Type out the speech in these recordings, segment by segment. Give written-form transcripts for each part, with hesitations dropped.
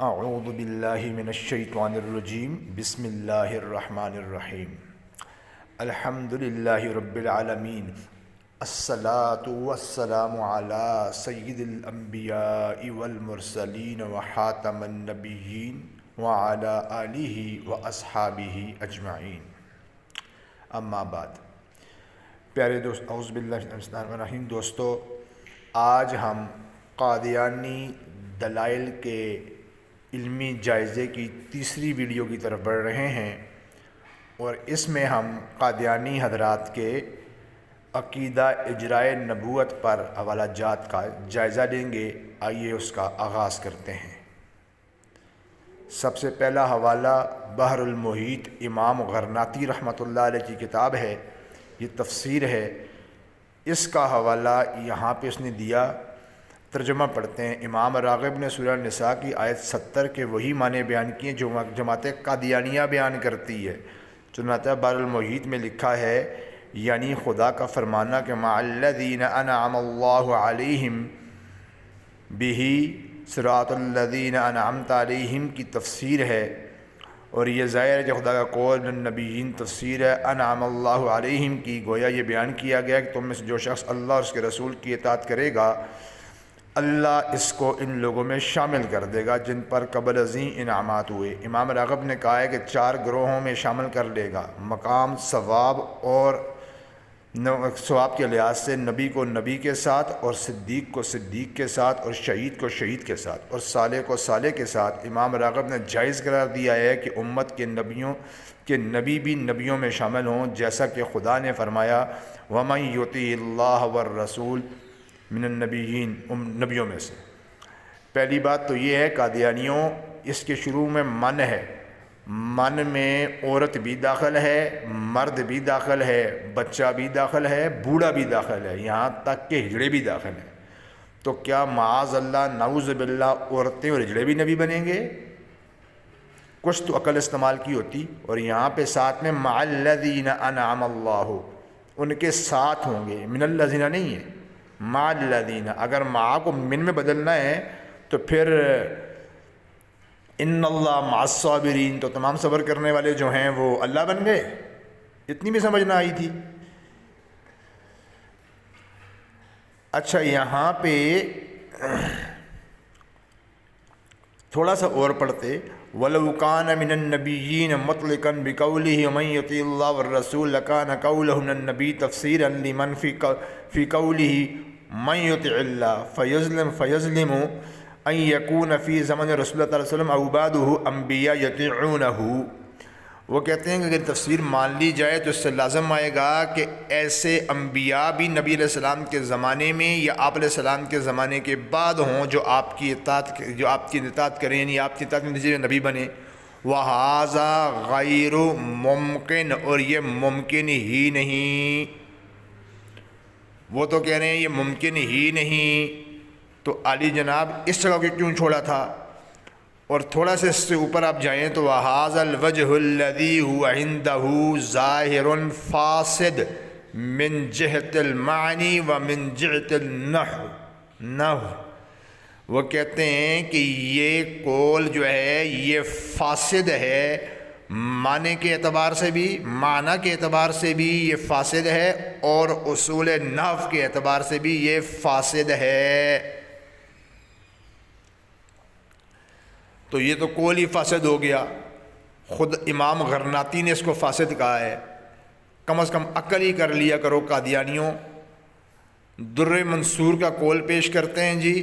اعوذ باللہ من الشیطان الرجیم بسم اللہ الرحمن الرحیم الحمد للہ رب العالمین الصلاة والسلام علی سید الانبیاء والمرسلین وخاتم النبیین وعلی آلہ واصحابہ اجمعین اما بعد۔ پیارے دوست، اعوذ باللہ من الشیطان الرجیم دوستو، آج ہم قادیانی دلائل کے علمی جائزے کی تیسری ویڈیو کی طرف بڑھ رہے ہیں، اور اس میں ہم قادیانی حضرات کے عقیدہ اجرائے نبوت پر حوالہ جات کا جائزہ لیں گے۔ آئیے اس کا آغاز کرتے ہیں۔ سب سے پہلا حوالہ بحر المحیط امام غرناطی رحمۃ اللہ علیہ کی کتاب ہے، یہ تفسیر ہے۔ اس کا حوالہ یہاں پہ اس نے دیا، ترجمہ پڑھتے ہیں۔ امام راغب نے سورہ نساء کی آیت 70 کے وہی معنی بیان کیے جو جماعت قادیانیہ بیان کرتی ہے۔ چنانچہ بحر المحیط میں لکھا ہے، یعنی خدا کا فرمانا کہ مع الذین انعم اللہ علیہم بہ صراط الذین انعمت علیہم کی تفسیر ہے، اور یہ ظاہر ہے کہ خدا کا قول نبیین تفسیر ہے۔ انعم اللہ علیہم کی گویا یہ بیان کیا گیا کہ تم میں سے جو شخص اللہ اور اس کے رسول کی اطاعت کرے گا، اللہ اس کو ان لوگوں میں شامل کر دے گا جن پر قبل ازیں انعامات ہوئے۔ امام راغب نے کہا ہے کہ 4 گروہوں میں شامل کر لے گا۔ مقام ثواب اور ثواب کے لحاظ سے نبی کو نبی کے ساتھ، اور صدیق کو صدیق کے ساتھ، اور شہید کو شہید کے ساتھ، اور صالح کو صالح کے ساتھ۔ امام راغب نے جائز قرار دیا ہے کہ امت کے نبی بھی نبیوں میں شامل ہوں، جیسا کہ خدا نے فرمایا وَمَن يُطِعِ اللَّهَ وَالرَّسُولَ من النبیین، نبیوں میں سے۔ پہلی بات تو یہ ہے، قادیانیوں اس کے شروع میں من ہے، من میں عورت بھی داخل ہے، مرد بھی داخل ہے، بچہ بھی داخل ہے، بوڑھا بھی داخل ہے، یہاں تک کہ ہجڑے بھی داخل ہیں۔ تو کیا معاذ اللہ نعوذ باللہ عورتیں اور ہجڑے بھی نبی بنیں گے؟ کچھ تو عقل استعمال کی ہوتی۔ اور یہاں پہ ساتھ میں مع الذین انعم اللہ، ان کے ساتھ ہوں گے، من الذین نہیں ہے، مع الذین۔ اگر مع کو من میں بدلنا ہے تو پھر ان اللہ مع الصابرین، تو تمام صبر کرنے والے جو ہیں وہ اللہ بن گئے۔ اتنی بھی سمجھ نہ آئی تھی۔ اچھا، یہاں پہ تھوڑا سا اور پڑھتے، وَلَوْ كَانَ مِنَ النَّبِيِّينَ مُطْلِقًا بِقَوْلِهِ وَمَن يُطِعِ اللَّهَ وَالرَّسُولَ لَكَانَ قَوْلُهُ مِنَ النَّبِيِّ تَفْسِيرًا لِمَنْ فِي قَوْلِهِ مَن يُطِعِ اللَّهَ فَيَظْلِمُ أَن يَكُونَ فِي زَمَنِ رسول اللہ صلی اللہ علیہ وسلم أَوْ بَعْدُهُ أَنْبِيَاء يُطِيعُونَهُ۔ وہ کہتے ہیں کہ اگر تفسیر مان لی جائے تو اس سے لازم آئے گا کہ ایسے انبیاء بھی نبی علیہ السلام کے زمانے میں یا آپ علیہ السلام کے زمانے کے بعد ہوں جو آپ کی اطاعت کریں، یعنی آپ کی اطاعت میں نتیجے نبی بنے۔ وَهَذَا غَيْرُ مُمْكِنٌ، اور یہ ممکن ہی نہیں۔ وہ تو کہہ رہے ہیں یہ ممکن ہی نہیں، تو علی جناب اس جگہ کو کیوں چھوڑا تھا؟ اور تھوڑا سا اس سے اوپر آپ جائیں تو وَهَذَا الْوَجْهُ الَّذِي هُوَ عِنْدَهُ ظَاهِرٌ فَاسِدٌ مِنْ جِهَةِ الْمَعْنِي وَمِنْ جِهَةِ النَّحْوِ۔ وہ کہتے ہیں کہ یہ قول جو ہے یہ فاسد ہے، معنی کے اعتبار سے بھی، معنی کے اعتبار سے بھی یہ فاسد ہے، اور اصول نحو کے اعتبار سے بھی یہ فاسد ہے۔ تو یہ تو قول ہی فاسد ہو گیا۔ خود امام غرناطی نے اس کو فاسد کہا ہے۔ کم از کم عقل ہی کر لیا کرو قادیانیوں۔ در منصور کا قول پیش کرتے ہیں جی،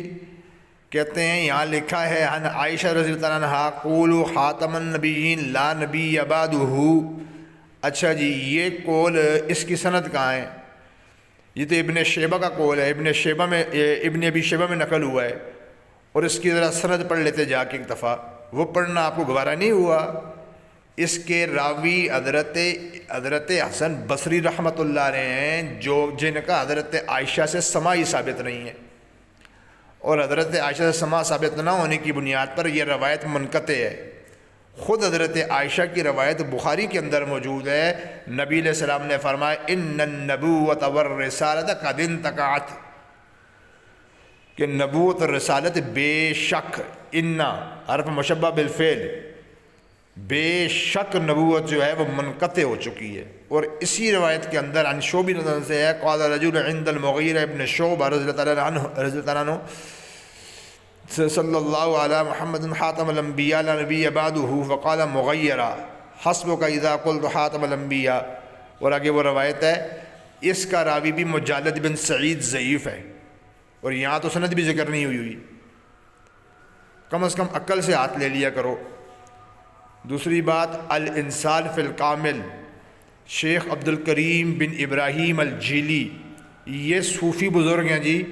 کہتے ہیں یہاں لکھا ہے عن عائشہ رضی اللہ عنہا قولوا خاتم النبیین لا نبی بعدہ۔ اچھا جی، یہ قول اس کی سند کہاں ہے؟ یہ تو ابن شیبہ کا قول ہے، ابن ابی شیبہ میں نقل ہوا ہے، اور اس کی ذرا سند پڑھ لیتے جا کے ایک دفعہ، وہ پڑھنا آپ کو گوارا نہیں ہوا۔ اس کے راوی حضرت حسن بصری رحمۃ اللہ علیہ ہیں، جن کا حضرت عائشہ سے سماعی ثابت نہیں ہے، اور حضرت عائشہ سے سماع ثابت نہ ہونے کی بنیاد پر یہ روایت منقطع ہے۔ خود حضرت عائشہ کی روایت بخاری کے اندر موجود ہے، نبی علیہ السلام نے فرمایا ان النبوۃ والرسالۃ قد انتقعت، کہ نبوت اور رسالت بے شک انا حرف مشبہ بالفعل، بے شک نبوت جو ہے وہ منقطع ہو چکی ہے۔ اور اسی روایت کے اندر عن شعبی سے ہے قال رجل عند المغیرہ ابن شعبہ رضی اللہ تعالیٰ عنہ صلی اللہ علی محمد خاتم الانبیاء لا نبی بعدہ فقال مغیرہ حسبک اذا قلت خاتم الانبیاء۔ اور آگے وہ روایت ہے، اس کا راوی بھی مجالد بن سعید ضعیف ہے، اور یہاں تو سند بھی ذکر نہیں ہوئی، کم از کم عقل سے ہاتھ لے لیا کرو۔ دوسری بات، الانسان فی الکامل، شیخ عبد الکریم بن ابراہیم الجیلی، یہ صوفی بزرگ ہیں جی،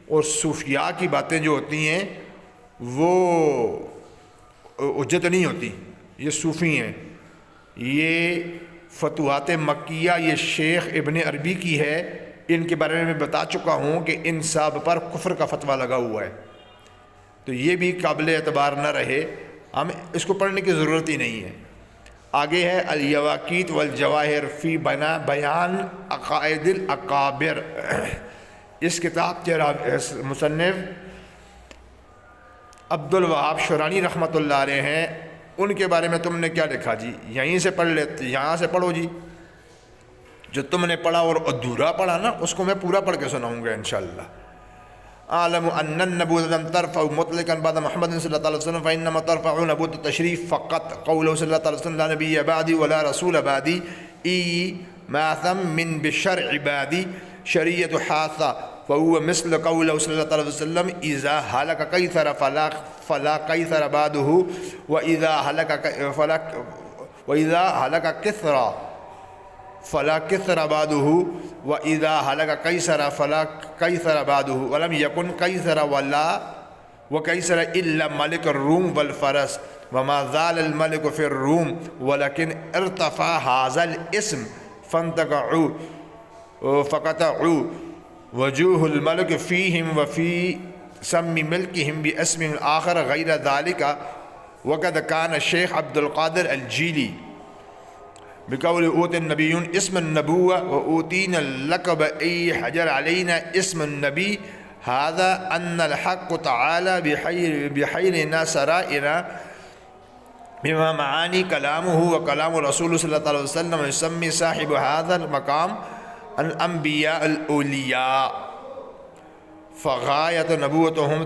اور صوفیاء کی باتیں جو ہوتی ہیں وہ حجت نہیں ہوتی، یہ صوفی ہیں۔ یہ فتوحات مکیہ یہ شیخ ابن عربی کی ہے، ان کے بارے میں میں بتا چکا ہوں کہ ان سب پر کفر کا فتویٰ لگا ہوا ہے، تو یہ بھی قابل اعتبار نہ رہے، ہم اس کو پڑھنے کی ضرورت ہی نہیں ہے۔ آگے ہے الیواقیت والجواہر فی بیان عقائد الاکابر، اس کتاب کے مصنف عبد الوہاب شرانی رحمۃ اللہ علیہ ہیں، ان کے بارے میں تم نے کیا لکھا جی؟ یہیں سے پڑھ لیتے، یہاں سے پڑھو جی، جو تم نے پڑھا اور ادھورا پڑھا نا اس کو میں پورا پڑھ کے سناؤں گا انشاءاللہ۔ اعلم ان النبوۃ لم ترفع مطلقا بعد محمد صلی اللہ علیہ وسلم فانما ترفع نبوۃ التشریف فقط قوله صلی اللہ علیہ وسلم لا نبی بعدی ولا رسول بعدی ماثم من بشرع بعدی شریعت حاثہ فهو مثل قوله صلی اللہ علیہ وسلم اذا هلك قیصر فلا قیصر بعده واذا هلك کسرى فلا کسر بعده واذا هلك قیصر فلا قیصر بعده ولم يكن قیصر وقیصر الا ملك الروم والفرس وما زال الملك في الروم ولكن ارتفع هذا الاسم فانتقعوا فقطعوا وجوه الملك فيهم وفي سم ملكهم باسم آخر غير ذلك وقد كان الشيخ عبد القادر الجيلي بقول اوت النبیون اسم النبوة وأوتينا اللقب أي حجر علينا اسم النبي هذا أن الحق تعالى بحيرنا سرائنا بما معاني كلامه وكلام رسول صلى الله عليه وسلم يسمي صاحب هذا المقام الانبیاء الاولیاء فغایت نبوتهم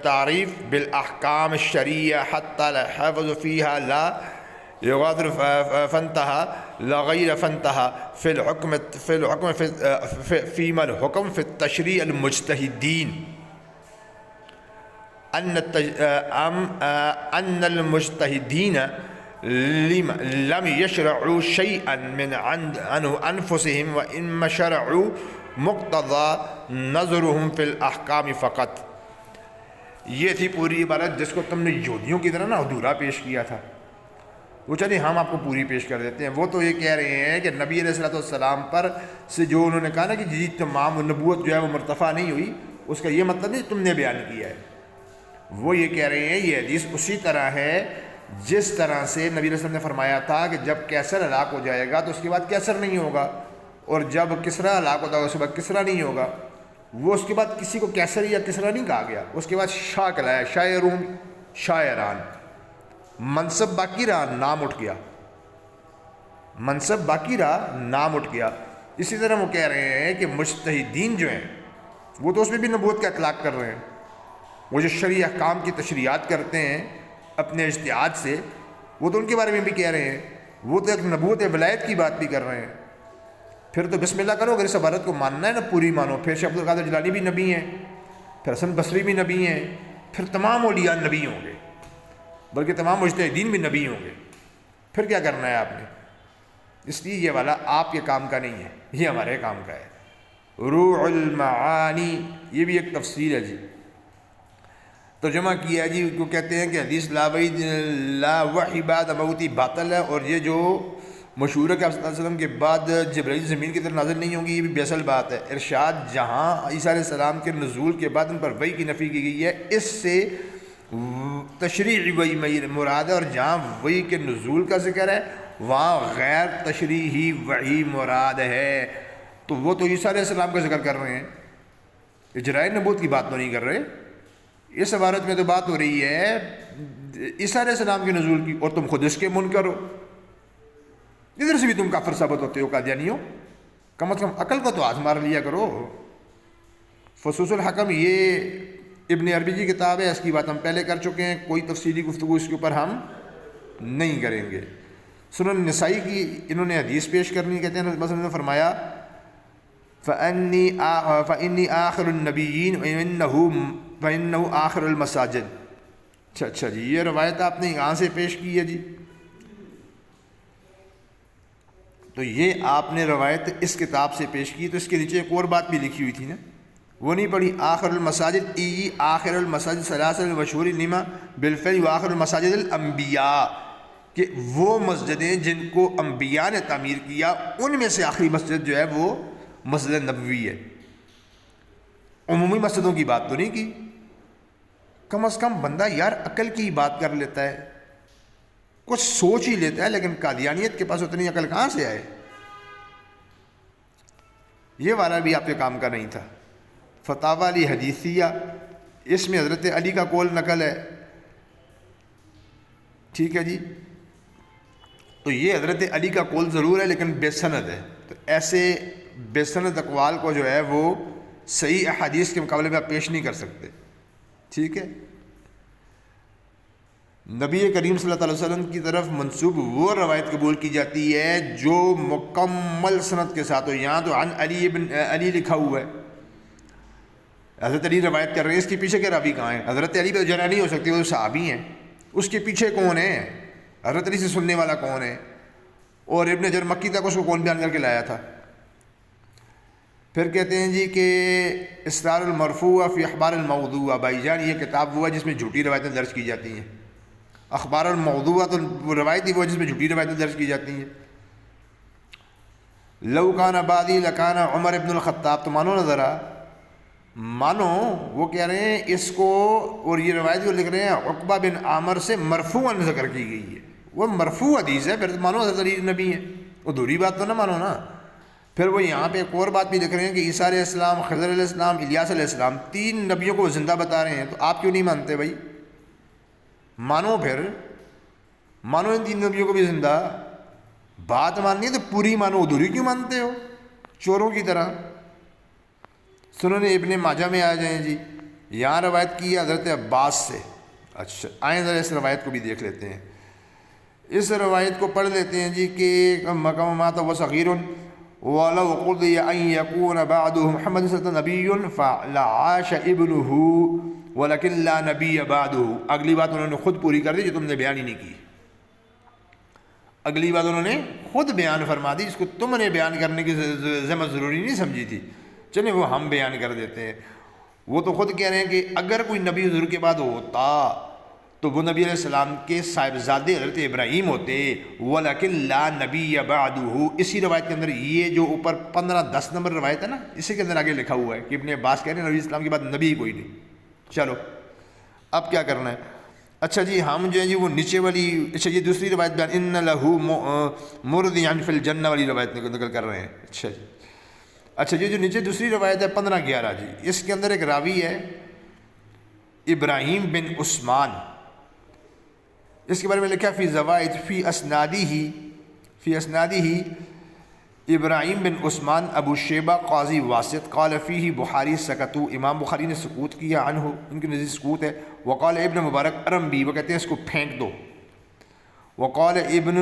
تعریف بالاحکام الشریعہ حتی لا حفظ فیہا لا یغادر فنتہا لا غیر فنتہا فی الحکم فیما الحکم فی التشریع المجتہدین ان المجتہدین لم يشرعوا شيئا من عنه انفسهم وانما شرعوا مقتضى نظرهم في الاحکام فقط۔ یہ تھی پوری عبارت جس کو تم نے یہودیوں کی طرح نا ادھورا پیش کیا تھا، وہ چلے ہم آپ کو پوری پیش کر دیتے ہیں۔ وہ تو یہ کہہ رہے ہیں کہ نبی علیہ السلام پر سے جو انہوں نے کہا نا کہ جی تمام نبوت جو ہے وہ مرتفع نہیں ہوئی، اس کا یہ مطلب نہیں تم نے بیان کیا ہے۔ وہ یہ کہہ رہے ہیں یہ حدیث اسی طرح ہے جس طرح سے نبی علیہ السلام نے فرمایا تھا کہ جب کیسر ہلاک ہو جائے گا تو اس کے بعد کیسر نہیں ہوگا، اور جب کسرا ہلاک ہوتا ہے اس کے بعد کسرا نہیں ہوگا۔ وہ اس کے بعد کسی کو کیسر یا کسرا نہیں کہا گیا، اس کے بعد شاہ کہلایا، شاعرون شاعران، منصب باقی رہا نام اٹھ گیا، منصب باقی رہا نام اٹھ گیا۔ اسی طرح وہ کہہ رہے ہیں کہ مجتہدین جو ہیں وہ تو اس میں بھی نبوت کا اطلاق کر رہے ہیں، وہ جو شرعی احکام کی تشریعات کرتے ہیں اپنے اجتہاد سے، وہ تو ان کے بارے میں بھی کہہ رہے ہیں، وہ تو ایک نبوت ولایت کی بات بھی کر رہے ہیں۔ پھر تو بسم اللہ کرو، اگر اس عبارت کو ماننا ہے نا پوری مانو۔ پھر شیخ عبد القادر جیلانی بھی نبی ہیں، پھر حسن بصری بھی نبی ہیں، پھر تمام اولیاء نبی ہوں گے، بلکہ تمام مجتہدین بھی نبی ہوں گے۔ پھر کیا کرنا ہے آپ نے؟ اس لیے یہ والا آپ کے کام کا نہیں ہے، یہ ہمارے کام کا ہے۔ روح المعانی یہ بھی ایک تفسیر ہے جی، ترجمہ کیا ہے جی، کو کہتے ہیں کہ حدیث لا وحی بعد موتی باطل ہے، اور یہ جو مشہور ہے کہ آپ صلی اللہ علیہ وسلم کے بعد جبرائیل زمین کی طرف نازل نہیں ہوں گی، یہ بھی بیاصل بات ہے۔ ارشاد جہاں عیسیٰ علیہ السلام کے نزول کے بعد ان پر وحی کی نفی کی گئی ہے، اس سے تشریعی وحی مراد ہے، اور جہاں وحی کے نزول کا ذکر ہے وہاں غیر تشریعی وحی مراد ہے۔ تو وہ تو عیسیٰ علیہ السلام کا ذکر کر رہے ہیں، اجرائے نبوت کی بات تو نہیں کر رہے۔ اس عبارت میں تو بات ہو رہی ہے عیسیٰ علیہ السلام کے نزول کی، اور تم خود اس کے منکر ہو، ادھر سے بھی تم کافر ثابت ہوتے ہو قادیانیوں، کم از کم عقل کو تو آزما لیا کرو۔ فصوص الحکم یہ ابن عربی کی کتاب ہے، اس کی بات ہم پہلے کر چکے ہیں، کوئی تفصیلی گفتگو اس کے اوپر ہم نہیں کریں گے۔ سنن نسائی کی انہوں نے حدیث پیش کرنی، کہتے ہیں مثلا نے فرمایا فَإِنِّي آخِرُ النَّبِيِّينَ وَإِنَّهُ آخِرُ الْمَسَاجِدِ۔ اچھا جی، یہ روایت آپ نے یہاں سے پیش کی ہے جی، تو یہ آپ نے روایت اس کتاب سے پیش کی، تو اس کے نیچے ایک اور بات بھی لکھی ہوئی تھی نا، وہ نہیں پڑھی؟ آخر المساجد آخر المساجد سلاسل المشہور لما بالفعل وآخر المساجد الانبیاء، کہ وہ مسجدیں جن کو انبیاء نے تعمیر کیا ان میں سے آخری مسجد جو ہے وہ مسجد نبوی ہے۔ عمومی مسجدوں کی بات تو نہیں کی، کم از کم بندہ یار عقل کی بات کر لیتا ہے، کچھ سوچ ہی لیتا ہے، لیکن قادیانیت کے پاس اتنی عقل کہاں سے آئے؟ یہ والا بھی آپ کے کام کا نہیں تھا۔ فتاوی علی حدیثیہ، اس میں حضرت علی کا قول نقل ہے، ٹھیک ہے جی، تو یہ حضرت علی کا قول ضرور ہے لیکن بے سند ہے، تو ایسے بے سند اقوال کو جو ہے وہ صحیح احادیث کے مقابلے میں آپ پیش نہیں کر سکتے، ٹھیک ہے۔ نبی کریم صلی اللہ علیہ وسلم کی طرف منسوب وہ روایت قبول کی جاتی ہے جو مکمل سند کے ساتھ ہو۔ یہاں تو عن علی لکھا ہوا ہے، حضرت علی روایت کر رہے ہیں، اس کے پیچھے کے راوی کہاں ہیں؟ حضرت علی پہ جرح نہیں ہو سکتی، وہ صحابی ہیں، اس کے پیچھے کون ہے؟ حضرت علی سے سننے والا کون ہے؟ اور ابن حجر مکی تک اس کو کون بیان کر کے لایا تھا؟ پھر کہتے ہیں جی کہ اسرار المرفوع فی اخبار الموضوع، بھائی جان یہ کتاب وہ ہے جس میں جھوٹی روایتیں درج کی جاتی ہیں۔ اخبار الموضوع تو وہ روایت ہی وہ جس میں جھوٹی روایتیں درج کی جاتی ہیں۔ لو کان بعدی لکان عمر ابن الخطاب، تو مانو نا ذرا، مانو، وہ کہہ رہے ہیں اس کو، اور یہ روایت جو لکھ رہے ہیں عقبہ بن عامر سے مرفوعاً ذکر کی گئی ہے، وہ مرفوع حدیث ہے، پھر مانو حضرت علی نبی ہیں، وہ دوری بات تو نہ مانو نا۔ پھر وہ یہاں پہ ایک اور بات بھی لکھ رہے ہیں کہ عیسیٰ علیہ السلام، خضر علیہ السلام، الیاس علیہ السلام، 3 نبیوں کو زندہ بتا رہے ہیں، تو آپ کیوں نہیں مانتے بھائی؟ مانو، پھر مانو ان 3 نبیوں کو بھی زندہ، بات ماننی ہے تو پوری مانو، ادھوری کیوں مانتے ہو چوروں کی طرح؟ سنن ابن ماجہ میں آ جائیں جی، یہاں روایت کی ہے حضرت عباس سے۔ اچھا آئیں ذرا اس روایت کو بھی دیکھ لیتے ہیں، اس روایت کو پڑھ لیتے ہیں جی کہ مقامات و صغیر وَلَوْ قُضِيَ أَن يَكُونَ بَعْدُهُ مُحَمَّدٌ صلی اللہ علیہ وسلم فَلَعَاشَ ابْنُهُ وَلَكِنْ لَا نَبِيَّ بَعْدُهُ۔ اگلی بات انہوں نے خود پوری کر دی جو تم نے بیان ہی نہیں کی، اگلی بات انہوں نے خود بیان فرما دی، اس کو تم نے بیان کرنے کی ضمانت ضروری نہیں سمجھی تھی، چلیں وہ ہم بیان کر دیتے ہیں۔ وہ تو خود کہہ رہے ہیں کہ اگر کوئی نبی حضور کے بعد ہوتا تو وہ نبی علیہ السلام کے صاحبزادے حضرت ابراہیم ہوتے، وَلَكِنْ لَا نَبِيَّ بَعْدُهُ۔ اسی روایت کے اندر یہ جو اوپر 15-10 نمبر روایت ہے نا، اسی کے اندر آگے لکھا ہوا ہے کہ ابن عباس کہہ رہے ہیں نبی اسلام کے بعد نبی کوئی نہیں۔ چلو اب کیا کرنا ہے؟ اچھا جی ہم جو ہے جی وہ نیچے والی، اچھا یہ دوسری روایت بیان ان لَهُ مُرْضِعًا فِي الْجَنَّةِ والی روایت نقل کر رہے ہیں۔ اچھا جی، اچھا یہ جو نیچے دوسری روایت ہے 15-11 جی، اس کے اندر ایک راوی ہے ابراہیم بن عثمان، اس کے بارے میں لکھا فی زوائد فی اسنادہ ابراہیم بن عثمان ابو شیبہ قاضی واسط قال فیہ بخاری سکتو، امام بخاری نے سکوت کیا عنہ، ان کے نزدیک سکوت ہے۔ وقال ابن مبارک ارمبی، وہ کہتے ہیں اس کو پھینک دو۔ وقال ابن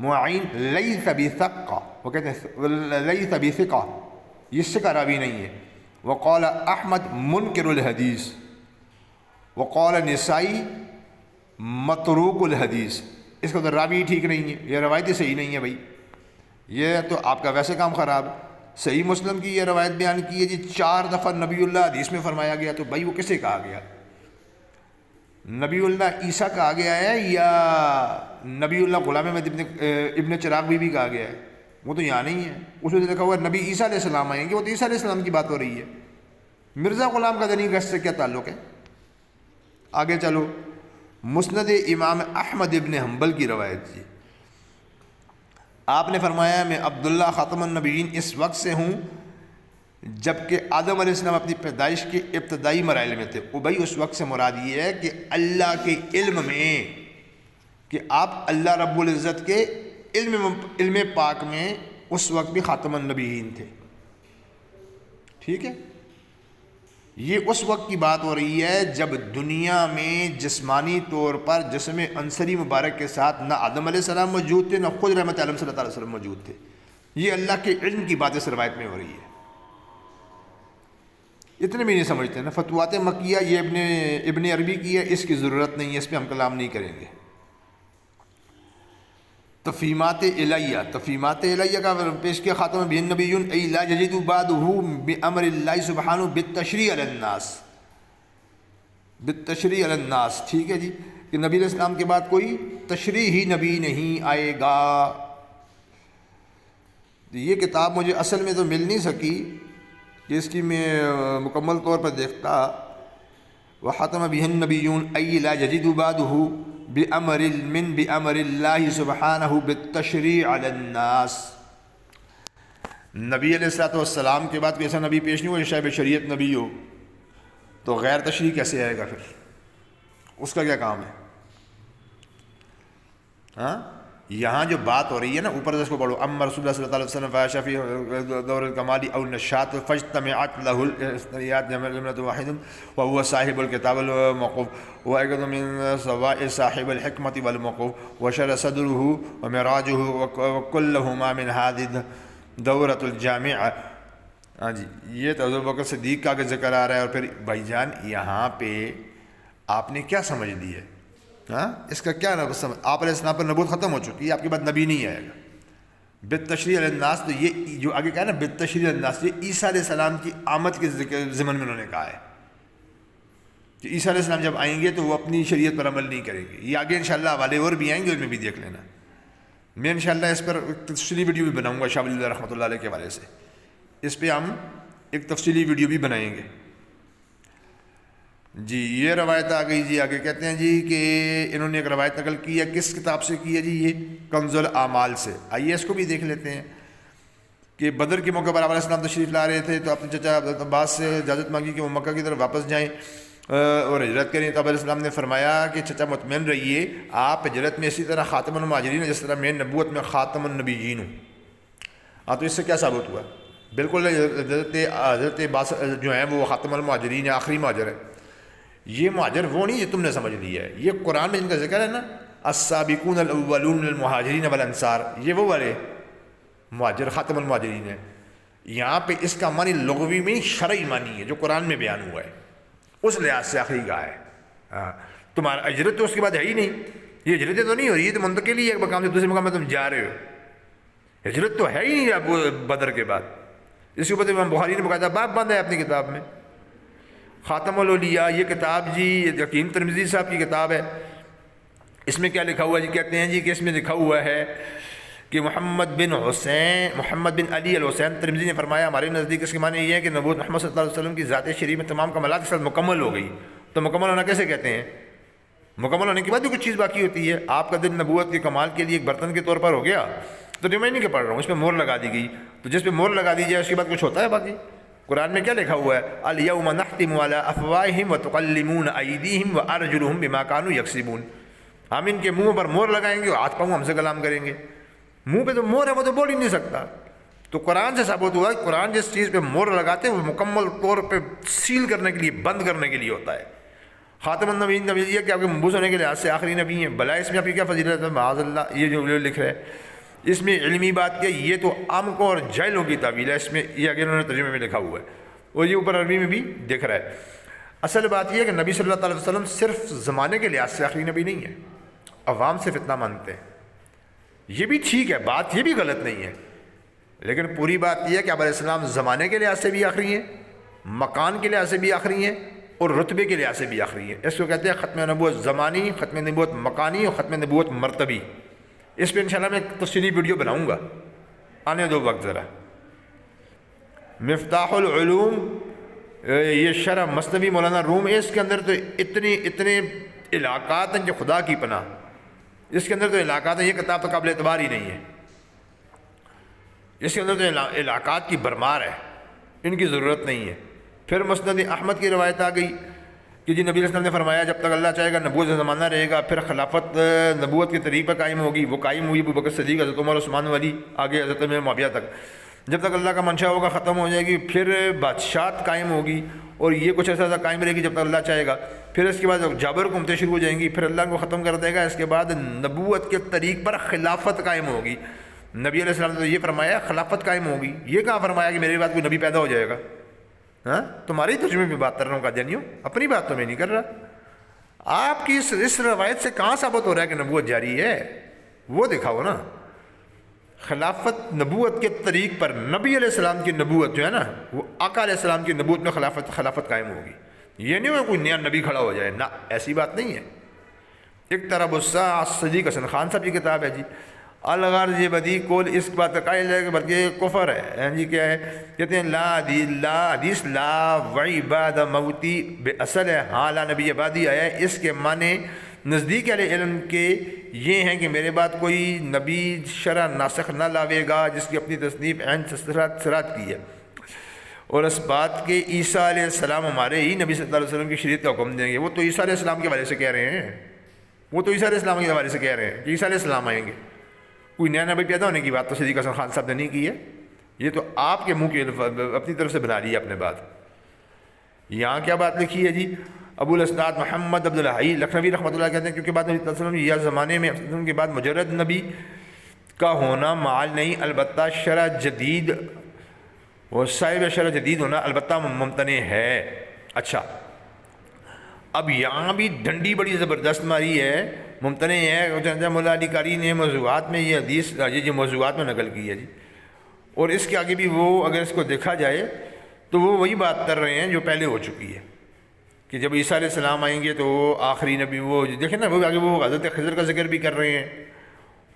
معین لیث بثقہ، وہ کہتے ہیں لیث بثقہ، یہ ثقہ راوی نہیں ہے۔ وقال احمد منکر الحدیث، وقال نسائی متروک الحدیث، اس کا تو راوی ٹھیک نہیں ہے، یہ روایت صحیح نہیں ہے بھائی، یہ تو آپ کا ویسے کام خراب۔ صحیح مسلم کی یہ روایت بیان کی ہے جی 4 دفعہ نبی اللہ حدیث میں فرمایا گیا، تو بھائی وہ کسے کہا گیا؟ نبی اللہ عیسیٰ کہا گیا ہے یا نبی اللہ غلام احمد ابن چراغ بھی کہا گیا ہے؟ وہ تو یہاں نہیں ہے، اس میں لکھا ہوا ہے نبی عیسیٰ علیہ السلام آئیں گے، وہ تو عیسیٰ علیہ السلام کی بات ہو رہی ہے، مرزا غلام کا دنی کا اس سے کیا تعلق ہے؟ آگے چلو، مسند امام احمد ابن حنبل کی روایت جی، آپ نے فرمایا میں عبداللہ خاتم النبیین اس وقت سے ہوں جبکہ آدم علیہ السلام اپنی پیدائش کے ابتدائی مراحل میں تھے۔ ابئی اس وقت سے مراد یہ ہے کہ اللہ کے علم میں، کہ آپ اللہ رب العزت کے علم پاک میں اس وقت بھی خاتم النبیین تھے، ٹھیک ہے۔ یہ اس وقت کی بات ہو رہی ہے جب دنیا میں جسمانی طور پر جسم عنصری مبارک کے ساتھ نہ آدم علیہ السلام موجود تھے، نہ خود رحمت عالم صلی اللہ علیہ وسلم موجود تھے۔ یہ اللہ کے علم کی بات اس روایت میں ہو رہی ہے۔ اتنے بھی نہیں سمجھتے نا، فتوحات مکیہ یہ ابن عربی کی ہے، اس کی ضرورت نہیں ہے، اس پہ ہم کلام نہیں کریں گے۔ تفہیمات الہیہ کا پیش کیا خاتم الانبیاء النبیون ای لا یجد بعدہ بامر اللہ سبحانہ بالتشریع علی الناس، ٹھیک ہے جی، کہ نبی علیہ السلام کے بعد کوئی تشریعی نبی نہیں آئے گا۔ یہ کتاب مجھے اصل میں تو مل نہیں سکی کہ اس کی میں مکمل طور پر دیکھتا۔ وختم بہ النبیون ای لا یجد بعدہ بامر اللہ سبحانہ بالتشریع علی الناس۔ نبی علیہ السلام کے بعد کوئی ایسا نبی پیش نہیں ہوا جو شاہب شریعت نبی ہو، تو غیر تشریع کیسے آئے گا پھر؟ اس کا کیا کام ہے؟ ہاں، یہاں جو بات ہو رہی ہے نا، اوپر سے اس کو پڑھو، اما رسول اللہ صلی اللہ علیہ وسلم فعاش فی دور الکمال او نشاط فاجتمعت له الاثنیات جملۃ واحد وهو صاحب الكتاب الموقوف وايضا من سواء صاحب الحکمت والموقوف وشرح صدره ومراجه وكلهما من هذه دورۃ الجامعہ۔ ہاں جی، یہ تو ابوبکر صدیق کا ذکر آ رہا ہے، اور پھر بھائی جان یہاں پہ آپ نے کیا سمجھ لی ہے؟ ہاں، اس کا کیا سمجھ؟ آپ علیہ السلام پر نبوت ختم ہو چکی ہے، آپ کے بعد نبی نہیں آئے گا۔ بالتشریع علی الناس، تو یہ جو آگے کہا ہے نا بالتشریع علی الناس، یہ عیسیٰ علیہ السلام کی آمد کے ضمن میں انہوں نے کہا ہے کہ عیسیٰ علیہ السلام جب آئیں گے تو وہ اپنی شریعت پر عمل نہیں کریں گے۔ یہ آگے انشاءاللہ حوالے اور بھی آئیں گے، ان میں بھی دیکھ لینا۔ میں انشاءاللہ اس پر تفصیلی ویڈیو بھی بناؤں گا شاہ ولی اللہ رحمۃ اللہ علیہ کے حوالے سے، اس پہ ہم ایک تفصیلی ویڈیو بھی بنائیں گے۔ جی یہ روایت آ گئی جی، آگے کہتے ہیں جی کہ انہوں نے ایک روایت نقل کی ہے، کس کتاب سے کی ہے جی؟ یہ کنز الاعمال سے۔ آئیے اس کو بھی دیکھ لیتے ہیں کہ بدر کے موقع پر آپ علیہ السلام تشریف لا رہے تھے، تو اپنے چچا عباس سے اجازت مانگی کہ وہ مکہ کی طرف واپس جائیں اور ہجرت کریں، تو آپ علیہ السلام نے فرمایا کہ چچا مطمئن رہیے، آپ ہجرت میں اسی طرح خاتم المہاجرین ہیں جس طرح میں نبوت میں خاتم النبیین ہوں۔ ہاں، تو اس سے کیا ثابت ہوا؟ بالکل حضرت عباس جو ہیں وہ خاتم المہاجرین ہیں، آخری مہاجر ہیں۔ یہ مہاجر وہ نہیں یہ تم نے سمجھ لیا ہے، یہ قرآن میں جن کا ذکر ہے نا، السابقون الاولون من المہاجرین والانصار، یہ وہ والے مہاجر خاتم المہاجرین ہیں۔ یہاں پہ اس کا معنی لغوی میں شرعی معنی ہے جو قرآن میں بیان ہوا ہے، اس لحاظ سے آخری گاہ ہے۔ تمہارا ہجرت تو اس کے بعد ہے ہی نہیں، یہ ہجرتیں تو نہیں ہو رہی، یہ تو منتقل ہی ہے، ایک مقام سے دوسرے مقام میں تم جا رہے ہو، ہجرت تو ہے ہی نہیں اب بدر کے بعد۔ اس کے اوپر امام بخاری نے باقاعدہ باب باندھا ہے اپنی کتاب میں۔ خاتم الاولیاء یہ کتاب جی حکیم ترمذی صاحب کی کتاب ہے، اس میں کیا لکھا ہوا ہے جی؟ کہتے ہیں جی کہ اس میں لکھا ہوا ہے کہ محمد بن علی الحسین ترمذی نے فرمایا ہمارے نزدیک اس کے معنی یہ ہے کہ نبوت محمد صلی اللہ علیہ وسلم کی ذات شریف میں تمام کمالات کے ساتھ مکمل ہو گئی۔ تو مکمل ہونا کیسے کہتے ہیں؟ مکمل ہونے کے بعد بھی کچھ چیز باقی ہوتی ہے۔ آپ کا دل نبوت کے کمال کے لیے ایک برتن کے طور پر ہو گیا، تو جو میں نہیں کہ پڑھ رہا ہوں، اس پہ مہر لگا دی گئی، تو جس پہ مہر لگا دی جائے اس کے بعد کچھ ہوتا ہے باقی؟ قرآن میں کیا لکھا ہوا ہے؟ الیوم نختم علی افواہہم وتکلمون ایدیہم وارجلہم بما کانوا یکسبون۔ ہم ان کے منہ پر مہر لگائیں گے اور ہاتھ پاؤں ہم سے کلام کریں گے۔ منہ پہ تو مہر ہے، وہ تو بول ہی نہیں سکتا۔ تو قرآن سے ثابت ہوا کہ قرآن جس چیز پہ مہر لگاتے ہیں وہ مکمل طور پہ سیل کرنے کے لیے، بند کرنے کے لیے ہوتا ہے۔ خاتم النبیین نبی یہ کہ آپ کے مبعوث ہونے کے لحاظ سے آخری نبی ہیں، بلا اس میں آپ کی کیا فضیلت ہے؟ معاذ اللہ، یہ جو لکھ رہے ہیں اس میں علمی بات کیا، یہ تو عاموں اور جاہلوں کی تعویل ہے، اس میں یہ آگے انہوں نے ترجمے میں لکھا ہوا ہے اور یہ اوپر عربی میں بھی دکھ رہا ہے۔ اصل بات یہ ہے کہ نبی صلی اللہ علیہ وسلم صرف زمانے کے لحاظ سے آخری نبی نہیں ہے، عوام سے فتنہ مانتے ہیں، یہ بھی ٹھیک ہے، بات یہ بھی غلط نہیں ہے، لیکن پوری بات یہ ہے کہ آپ علیہ السلام زمانے کے لحاظ سے بھی آخری ہیں، مکان کے لحاظ سے بھی آخری ہیں، اور رتبے کے لحاظ سے بھی آخری ہیں۔ اس کو کہتے ہیں ختم نبوت زمانی، ختم نبوت مکانی اور ختم نبوت مرتبی۔ اس پہ انشاءاللہ میں ایک تفصیلی ویڈیو بناؤں گا، آنے دو وقت ذرا۔ مفتاح العلوم یہ شرح مثنوی مولانا روم ہے، اس کے اندر تو اتنے علاقات ہیں جو خدا کی پناہ، اس کے اندر تو علاقات ہیں، یہ کتاب تو قابل اعتبار ہی نہیں ہے، اس کے اندر تو علاقات کی بھرمار ہے، ان کی ضرورت نہیں ہے۔ پھر مسند احمد کی روایت آ گئی کہ جی نبی علیہ السلام نے فرمایا جب تک اللہ چاہے گا نبوت کا زمانہ رہے گا، پھر خلافت نبوت کے طریق پر قائم ہوگی، وہ قائم ہوئی ابوبکر صدیق، حضرت عمر، عثمان ولی، آگے حضرت معاویہ تک۔ جب تک اللہ کا منشا ہوگا ختم ہو جائے گی، پھر بادشاہت قائم ہوگی، اور یہ کچھ ایسا قائم رہے گی جب تک اللہ چاہے گا۔ پھر اس کے بعد جابر حکومتیں شروع ہو جائیں گی، پھر اللہ کو ختم کر دے گا۔ اس کے بعد نبوت کے طریق پر خلافت قائم ہوگی۔ نبی علیہ السلام نے تو یہ فرمایا خلافت قائم ہوگی، یہ کہاں فرمایا کہ میرے بعد کوئی نبی پیدا ہو جائے گا؟ ہاں، تمہاری ترجمے پہ بات کر رہا ہوں قادیانیوں، اپنی بات تو میں نہیں کر رہا۔ آپ کی اس روایت سے کہاں ثابت ہو رہا ہے کہ نبوت جاری ہے؟ وہ دکھاؤ نا۔ خلافت نبوت کے طریق پر نبی علیہ السلام کی نبوت جو ہے نا، وہ آقا علیہ السلام کی نبوت میں خلافت قائم ہوگی۔ یہ نہیں ہو کوئی نیا نبی کھڑا ہو جائے، نہ، ایسی بات نہیں ہے۔ اقترب الساعۃ، صدیق حسن خان صاحب کی کتاب ہے جی۔ الغرض یہ بدی کول اس بات کا قائل ہے کہ بلکہ کفر ہے جی۔ کیا ہے؟ کہتے ہیں لا حدیث لا وعی بعد موتی بے اصل ہے، ہاں لا نبی بعدی آیا ہے۔ اس کے معنی نزدیک اہل علم کے یہ ہیں کہ میرے بعد کوئی نبی شرع ناسخ نہ لاوے گا جس کی اپنی تصنیف عین سرات کی ہے، اور اس بات کے عیسیٰ علیہ السلام ہمارے ہی نبی صلی اللہ علیہ وسلم کی شریعت کا حکم دیں گے۔ وہ تو عیسیٰ علیہ السلام کے حوالے سے کہہ رہے ہیں، وہ تو عیسیٰ علیہ السلام کے حوالے سے کہہ رہے ہیں کہ عیسیٰ علیہ السلام آئیں گے۔ کوئی نیا نبی پیدا ہونے کی بات تو صدیق حسن خان صاحب نے نہیں کی ہے، یہ تو آپ کے منہ کی اپنی طرف سے بنا لی ہے اپنے بات۔ یہاں کیا بات لکھی ہے جی؟ ابو الاسناد محمد عبد الحی لکھنوی رحمۃ اللہ کہتے ہیں کیونکہ بعد نبی صلی اللہ علیہ وسلم یا زمانے میں ان کے بعد مجرد نبی کا ہونا معال نہیں، البتہ شرع جدید وہ صاحب شرع جدید ہونا البتہ ممتنع ہے۔ اچھا، اب یہاں بھی ڈنڈی بڑی زبردست ماری ہے، ممتنع ہے۔ مولا علی قاری نے موضوعات میں یہ حدیث یہ موضوعات میں نقل کی ہے جی، اور اس کے آگے بھی وہ اگر اس کو دیکھا جائے تو وہ وہی بات کر رہے ہیں جو پہلے ہو چکی ہے کہ جب عیسیٰ علیہ السلام آئیں گے تو آخری نبی وہ دیکھیں نا، وہ آگے وہ حضرت خضر کا ذکر بھی کر رہے ہیں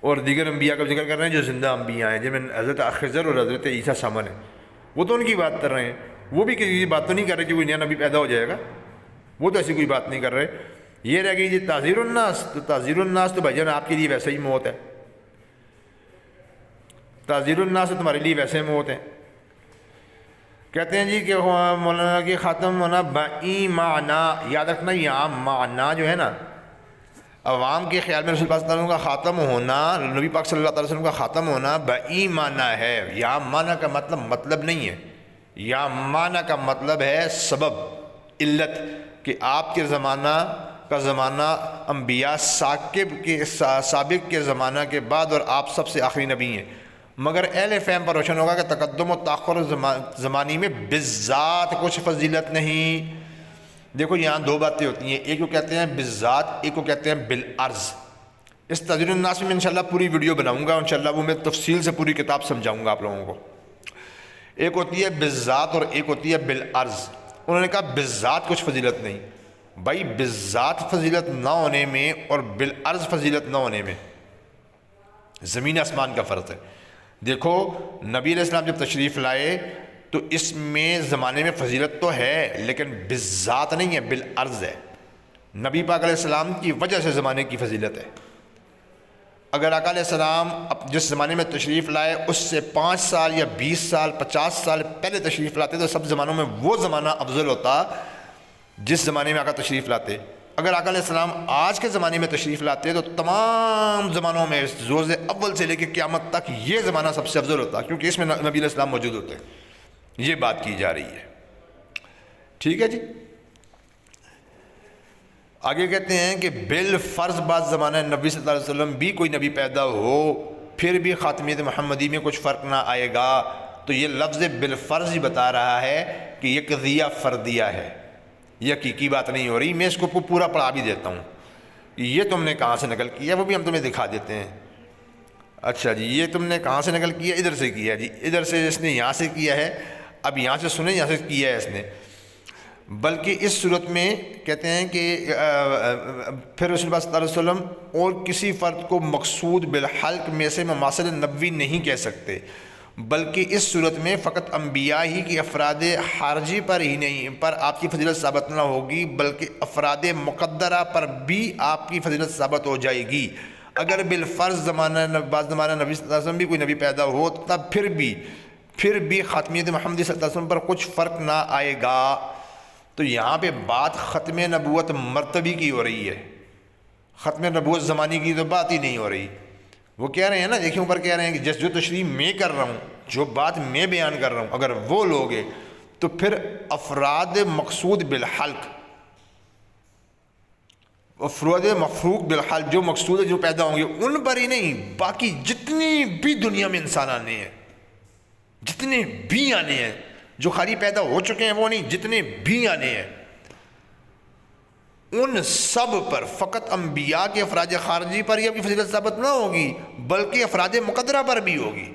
اور دیگر انبیاء کا ذکر کر رہے ہیں جو زندہ انبیاء ہیں، جن میں حضرت خضر اور حضرت عیسیٰ شامل ہیں۔ وہ تو ان کی بات کر رہے ہیں، وہ بھی کسی بات تو نہیں کر رہے کہ کوئی نیا نبی پیدا ہو جائے گا، وہ تو ایسی کوئی بات نہیں کر رہے۔ یہ رہ گئی جی تعزیر الناس، تو تعزیر الناس تو بھائی جان آپ کے لیے ویسے ہی موت ہے، تعزیر الناس تو تمہارے لیے ویسے موت ہے۔ کہتے ہیں جی کہ مولانا کی خاتم ہونا بئی معنی، یاد رکھنا یہاں معنی جو ہے نا، عوام کے خیال میں رسول پاک صلی اللہ علیہ وسلم کا خاتم ہونا، نبی پاک صلی اللہ علیہ وسلم کا خاتم ہونا بئی معنی ہے۔ یہاں معنی کا مطلب نہیں ہے، یہاں معنی کا مطلب ہے سبب، علت، کہ آپ کے زمانہ کا زمانہ انبیاء سابق کے زمانہ کے بعد اور آپ سب سے آخری نبی ہیں، مگر اہل فہم پر روشن ہوگا کہ تقدم و تاخر زمانی میں بالذات کچھ فضیلت نہیں۔ دیکھو یہاں دو باتیں ہوتی ہیں، ایک کو کہتے ہیں بالذات، ایک کو کہتے ہیں بالعرض۔ اس تعزیر الناس میں انشاءاللہ پوری ویڈیو بناؤں گا، انشاءاللہ وہ میں تفصیل سے پوری کتاب سمجھاؤں گا آپ لوگوں کو۔ ایک ہوتی ہے بالذات اور ایک ہوتی ہے بالعرض۔ انہوں نے کہا بالذات کچھ فضیلت نہیں، بھائی بالذات فضیلت نہ ہونے میں اور بالعرض فضیلت نہ ہونے میں زمین آسمان کا فرق ہے۔ دیکھو نبی علیہ السلام جب تشریف لائے تو اس میں زمانے میں فضیلت تو ہے لیکن بالذات نہیں ہے، بالعرض ہے۔ نبی پاک علیہ السلام کی وجہ سے زمانے کی فضیلت ہے۔ اگر آقا علیہ السلام جس زمانے میں تشریف لائے اس سے 5 سال یا 20 سال 50 سال پہلے تشریف لاتے تو سب زمانوں میں وہ زمانہ افضل ہوتا جس زمانے میں آقا تشریف لاتے۔ اگر آقا علیہ السلام آج کے زمانے میں تشریف لاتے تو تمام زمانوں میں روز اول سے لے کے قیامت تک یہ زمانہ سب سے افضل ہوتا، کیونکہ اس میں نبی علیہ السلام موجود ہوتے ہیں۔ یہ بات کی جا رہی ہے، ٹھیک ہے جی۔ آگے کہتے ہیں کہ بالفرض بعض زمانہ نبی صلی اللہ علیہ وسلم بھی کوئی نبی پیدا ہو پھر بھی خاتمیت محمدی میں کچھ فرق نہ آئے گا، تو یہ لفظ بالفرض ہی بتا رہا ہے کہ یہ قضیہ فردیہ ہے، یہ حقیقی بات نہیں ہو رہی۔ میں اس کو پورا پڑھا بھی دیتا ہوں، یہ تم نے کہاں سے نقل کیا وہ بھی ہم تمہیں دکھا دیتے ہیں۔ اچھا جی، یہ تم نے کہاں سے نقل کیا؟ ادھر سے کیا جی، ادھر سے اس نے یہاں سے کیا ہے۔ اب یہاں سے سنیں، یہاں سے کیا ہے اس نے، بلکہ اس صورت میں کہتے ہیں کہ پھر رسول اللہ صلی اللہ علیہ وسلم اور کسی فرد کو مقصود بالحلق میں سے مماثل نبوی نہیں کہہ سکتے، بلکہ اس صورت میں فقط انبیاء ہی کی افراد خارجی پر ہی نہیں پر آپ کی فضیلت ثابت نہ ہوگی، بلکہ افراد مقدرہ پر بھی آپ کی فضیلت ثابت ہو جائے گی۔ اگر بالفرض بعض زمانہ نبی صلی اللہ علیہ وسلم بھی کوئی نبی پیدا ہو تب پھر بھی ختمیت محمدی صلی اللہ علیہ وسلم پر کچھ فرق نہ آئے گا. تو یہاں پہ بات ختم نبوت مرتبی کی ہو رہی ہے، ختم نبوت زمانی کی تو بات ہی نہیں ہو رہی. وہ کہہ رہے ہیں نا، دیکھیں اوپر کہہ رہے ہیں کہ جو تشریح میں کر رہا ہوں، جو بات میں بیان کر رہا ہوں، اگر وہ لوگ ہیں تو پھر افراد مقصود بالحلق، افراد مفروق بالحلق، جو مقصود ہے جو پیدا ہوں گے ان پر ہی نہیں، باقی جتنی بھی دنیا میں انسان آنے ہیں، جتنے بھی آنے ہیں، جو خالی پیدا ہو چکے ہیں وہ نہیں، جتنے بھی آنے ہیں، ان سب پر، فقط انبیاء کے افراد خارجی پر ہی اب کی فضیلت ثابت نہ ہوگی بلکہ افراد مقدرہ پر بھی ہوگی.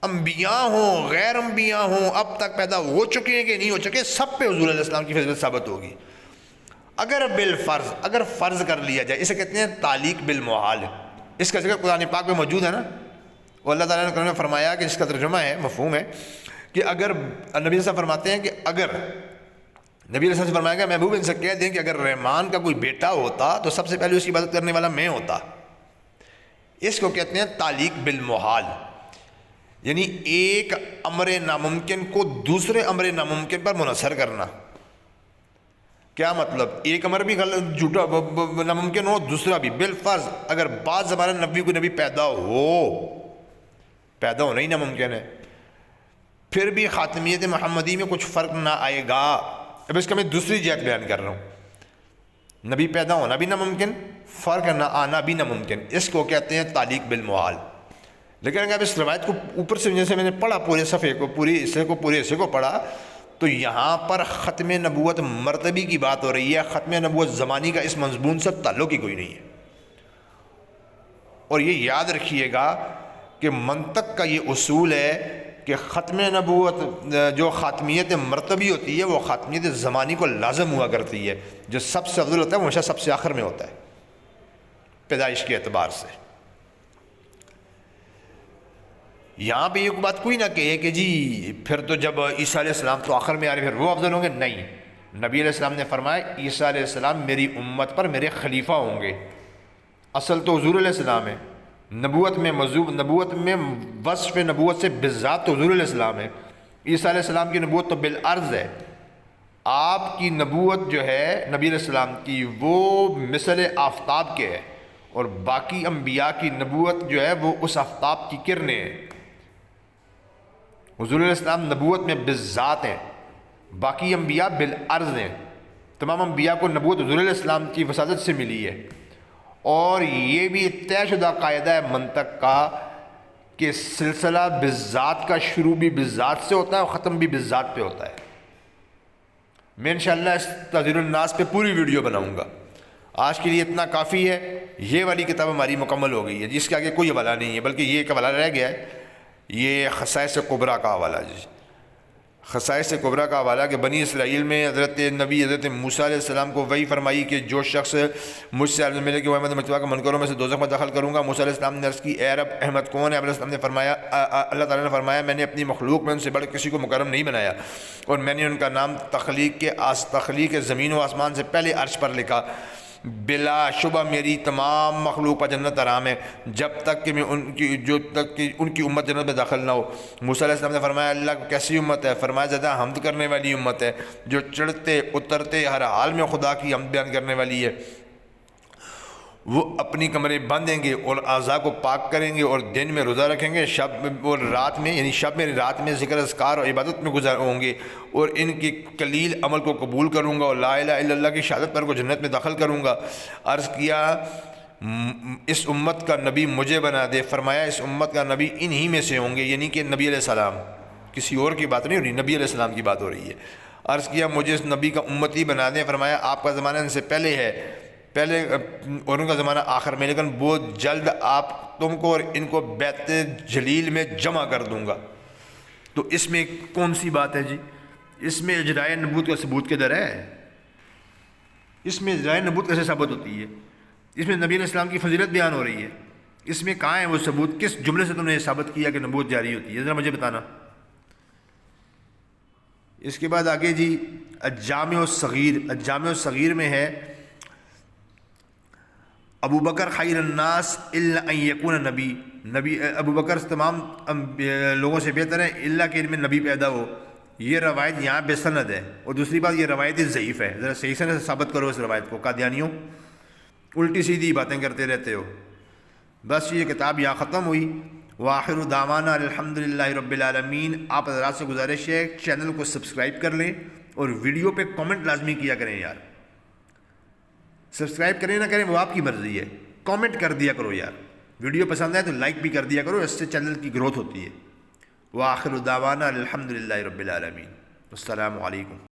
انبیاء ہوں، غیر انبیاء ہوں، اب تک پیدا ہو چکے ہیں کہ نہیں ہو چکے، سب پہ حضور علیہ السلام کی فضیلت ثابت ہوگی. اگر بالفرض، اگر فرض کر لیا جائے، اسے کہتے ہیں تعلیق بالمحال. اس کا ذکر قرآن پاک میں موجود ہے نا، اور اللہ تعالیٰ نے قرآن میں فرمایا کہ اس کا ترجمہ ہے، مفہوم ہے کہ اگر نبی صلی اللہ علیہ وسلم فرماتے ہیں کہ اگر نبی علیہ السلام سے فرمایا گیا محبوب ان سے کہہ دیں کہ اگر رحمان کا کوئی بیٹا ہوتا تو سب سے پہلے اس کی عبادت کرنے والا میں ہوتا. اس کو کہتے ہیں تعلیق بالمحال، یعنی ایک امر ناممکن کو دوسرے امر ناممکن پر منحصر کرنا. کیا مطلب؟ ایک امر بھی جھوٹا ناممکن ہو، دوسرا بھی. بالفرض اگر بعض زمانہ نبی کو نبی پیدا ہونا ہی ناممکن ہے، پھر بھی خاتمیت محمدی میں کچھ فرق نہ آئے گا. اب اس کا میں دوسری جہت بیان کر رہا ہوں، نبی پیدا ہونا بھی ناممکن، فرق نہ آنا بھی ناممکن. اس کو کہتے ہیں تعلیق بالمحال. لیکن اگر اس روایت کو اوپر سے جیسے میں نے پڑھا، پورے صفحے کو، پورے حصے کو پڑھا، تو یہاں پر ختم نبوت مرتبی کی بات ہو رہی ہے. ختم نبوت زمانی کا اس مضمون سے تعلق ہی کوئی نہیں ہے. اور یہ یاد رکھیے گا کہ منطق کا یہ اصول ہے کہ ختم نبوت جو خاتمیت مرتبی ہوتی ہے وہ خاتمیت زمانی کو لازم ہوا کرتی ہے. جو سب سے افضل ہوتا ہے وہ ہمیشہ سب سے آخر میں ہوتا ہے پیدائش کے اعتبار سے. یہاں پہ یہ بات کوئی نہ کہے کہ جی پھر تو جب عیسیٰ علیہ السلام تو آخر میں آ رہے پھر وہ افضل ہوں گے. نہیں، نبی علیہ السلام نے فرمایا عیسیٰ علیہ السلام میری امت پر میرے خلیفہ ہوں گے. اصل تو حضور علیہ السلام ہے. نبوت میں وصف نبوت سے بالذات تو حضور علیہ السلام ہے. عیسیٰ علیہ السلام کی نبوت تو بالعرض ہے. آپ کی نبوت جو ہے نبی علیہ السلام کی وہ مثل آفتاب کے ہے، اور باقی انبیاء کی نبوت جو ہے وہ اس آفتاب کی کرنیں ہیں. حضور علیہ السلام نبوت میں بالذات ہیں، باقی انبیاء بالعرض ہیں. تمام انبیاء کو نبوت حضور علیہ السلام کی وساطت سے ملی ہے. اور یہ بھی طے شدہ قاعدہ ہے منطق کا کہ سلسلہ بالذات کا شروع بھی بالذات سے ہوتا ہے اور ختم بھی بالذات پہ ہوتا ہے. میں انشاءاللہ اس تحذیر الناس پہ پوری ویڈیو بناؤں گا. آج کے لیے اتنا کافی ہے. یہ والی کتاب ہماری مکمل ہو گئی ہے جس کے آگے کوئی حوالہ نہیں ہے، بلکہ یہ ایک حوالہ رہ گیا ہے، یہ خصائص کبریٰ کا حوالہ. جی خصائص کبریٰ کا حوالہ کہ بنی اسرائیل میں حضرت موسیٰ علیہ السلام کو وحی فرمائی کہ جو شخص مجھ سے ملے کہ وہ احمد مجتبیٰ کا منکروں میں سے دوزخ میں داخل کروں گا. موسیٰ علیہ السلام نے عرض کی اے رب احمد کون ہے؟ علیہ السلام نے فرمایا، اللہ تعالیٰ نے فرمایا میں نے اپنی مخلوق میں ان سے بڑھ کسی کو مکرم نہیں بنایا، اور میں نے ان کا نام تخلیق زمین و آسمان سے پہلے عرش پر لکھا. بلا شبہ میری تمام مخلوق پر جنت حرام ہے جب تک کہ ان کی امت جنت میں داخل نہ ہو. موسیٰ علیہ السلام نے فرمایا اللہ کو کیسی امت ہے؟ فرمایا زیادہ حمد کرنے والی امت ہے، جو چڑھتے اترتے ہر حال میں خدا کی حمد بیان کرنے والی ہے. وہ اپنی کمرے باندھیں گے اور اعضاء کو پاک کریں گے، اور دن میں روزہ رکھیں گے، شب اور رات میں یعنی شب میں رات میں ذکر اذکار اور عبادت میں گزار ہوں گے، اور ان کی قلیل عمل کو قبول کروں گا اور لا الہ الا اللہ کی شہادت پر کو جنت میں داخل کروں گا. عرض کیا اس امت کا نبی مجھے بنا دے. فرمایا اس امت کا نبی انہی میں سے ہوں گے، یعنی کہ نبی علیہ السلام، کسی اور کی بات نہیں ہو رہی، نبی علیہ السلام کی بات ہو رہی ہے. عرض کیا مجھے اس نبی کا امتی بنا دیں. فرمایا آپ کا زمانہ ان سے پہلے ہے، اور ان کا زمانہ آخر میں، لیکن بہت جلد آپ تم کو اور ان کو بیت جلیل میں جمع کر دوں گا. تو اس میں کون سی بات ہے جی؟ اس میں اجرائے نبوت کا ثبوت کدھر ہے؟ اس میں اجرائے نبوت کیسے ثابت ہوتی ہے؟ اس میں نبی علیہ السلام کی فضیلت بیان ہو رہی ہے. اس میں کہاں ہے وہ ثبوت؟ کس جملے سے تم نے یہ ثابت کیا کہ نبوت جاری ہوتی ہے؟ ذرا مجھے بتانا. اس کے بعد آگے جی الجامع الصغیر میں ہے ابو بکر خیر الناس الا ان یکون نبی. نبی ابو بکر تمام لوگوں سے بہتر ہیں اللہ کہ ان میں نبی پیدا ہو، یہ روایت یہاں بے سند ہے، اور دوسری بات یہ روایت ضعیف ہے، ذرا صحیح سے ثابت کرو اس روایت کو، قادیانیوں الٹی سیدھی باتیں کرتے رہتے ہو۔ بس یہ کتاب یہاں ختم ہوئی۔ وآخر دعوانا الحمد للہ رب العالمین۔ آپ حضرات سے گزارش ہے چینل کو سبسکرائب کر لیں اور ویڈیو پہ کامنٹ لازمی کیا کریں یار، سبسکرائب کریں نہ کریں وہ آپ کی مرضی ہے، کامنٹ کر دیا کرو یار، ویڈیو پسند ہے تو لائک بھی کر دیا کرو، اس سے چینل کی گروتھ ہوتی ہے۔ وآخر دعوانا الحمد للہ رب العالمین۔ السلام علیکم۔